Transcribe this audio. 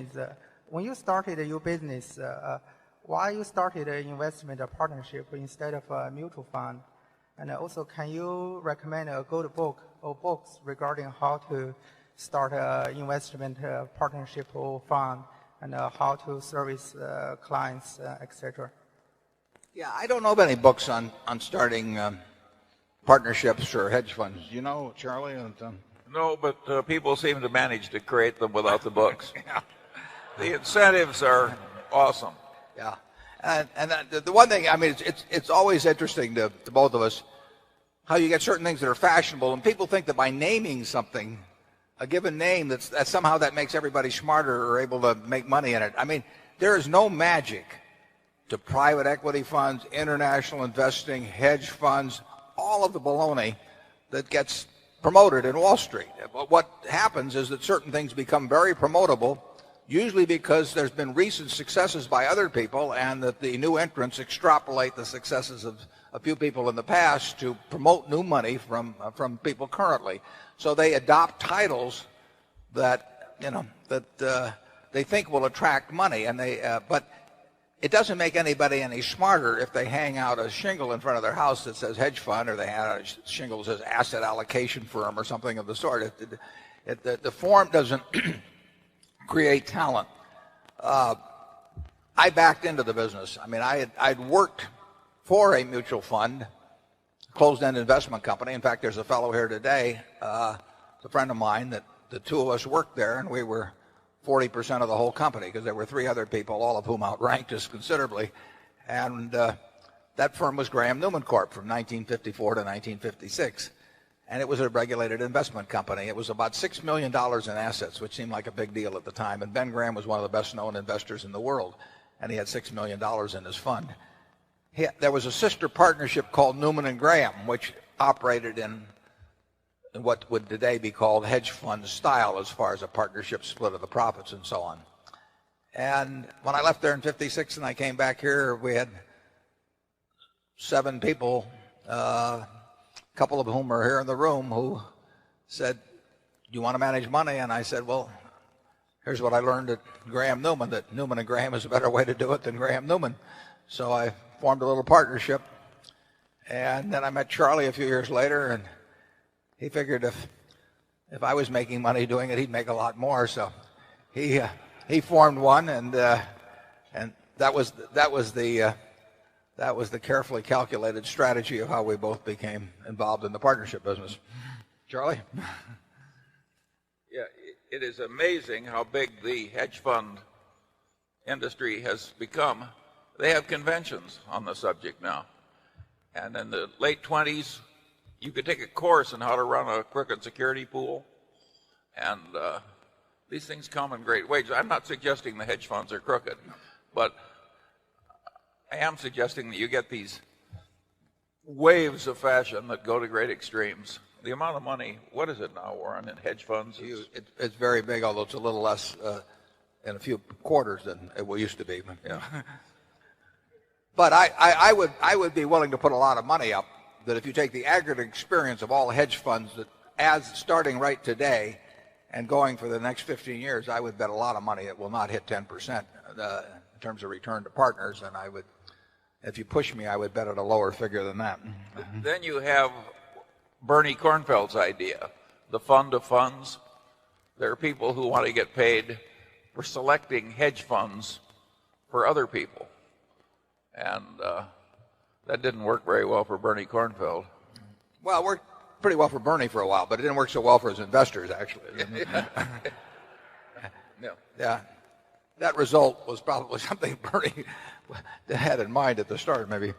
is, when you started your business, why you started an investment partnership instead of a mutual fund? And also, can you recommend a good book or books regarding how to start an investment partnership or fund and how to service clients, etc.? Yeah, I don't know of any books on starting partnerships or hedge funds. You know, Charlie? No, but people seem to manage to create them without the books. Yeah. The incentives are awesome. Yeah. And the one thing, I mean, it's always interesting to both of us how you get certain things that are fashionable, and people think that by naming something, a given name, that somehow that makes everybody smarter or able to make money in it. I mean, there is no magic to private equity funds, international investing, hedge funds, all of the baloney that gets promoted in Wall Street. But what happens is that certain things become very promotable, usually because there's been recent successes by other people and that the new entrants extrapolate the successes of a few people in the past to promote new money from people currently. So they adopt titles that, you know, that they think will attract money, and but it doesn't make anybody any smarter if they hang out a shingle in front of their house that says hedge fund, or they hang out a shingle that says asset allocation firm or something of the sort. The form doesn't create talent. I backed into the business. I mean, I'd worked for a mutual fund, closed-end investment company. In fact, there's a fellow here today, a friend of mine, that the two of us worked there, and we were 40% of the whole company because there were three other people, all of whom outranked us considerably. And that firm was Graham Newman Corp. From 1954 to 1956. And it was a regulated investment company. It was about $6 million in assets, which seemed like a big deal at the time. And Ben Graham was one of the best-known investors in the world, and he had $6 million in his fund. There was a sister partnership called Newman and Graham, which operated in what would today be called hedge fund style as far as a partnership split of the profits and so on. And when I left there in 56 and I came back here, we had 7 people, a couple of whom are here in the room, who said, "Do you want to manage money?" And I said, "Well, here's what I learned at Graham Newman, that Newman and Graham is a better way to do it than Graham Newman." So I formed a little partnership. And then I met Charlie a few years later, and he figured if I was making money doing it, he'd make a lot more. So he formed one, and that was the carefully calculated strategy of how we both became involved in the partnership business. Charlie? Yeah, it is amazing how big the hedge fund industry has become. They have conventions on the subject now. And in the late 20s, you could take a course on how to run a crooked security pool. And these things come in great waves. I'm not suggesting the hedge funds are crooked, but I am suggesting that you get these waves of fashion that go to great extremes. The amount of money, what is it now, Warren, in hedge funds? It's very big, although it's a little less in a few quarters than it used to be. Yeah. But I would be willing to put a lot of money up that if you take the aggregate experience of all hedge funds that as starting right today and going for the next 15 years, I would bet a lot of money it will not hit 10% in terms of return to partners. And I would, if you push me, I would bet at a lower figure than that. Then you have Bernie Kornfeld's idea, the fund of funds. There are people who want to get paid for selecting hedge funds for other people. And that didn't work very well for Bernie Kornfeld. Well, it worked pretty well for Bernie for a while, but it didn't work so well for his investors, actually. No. Yeah. That result was probably something Bernie had in mind at the start, maybe.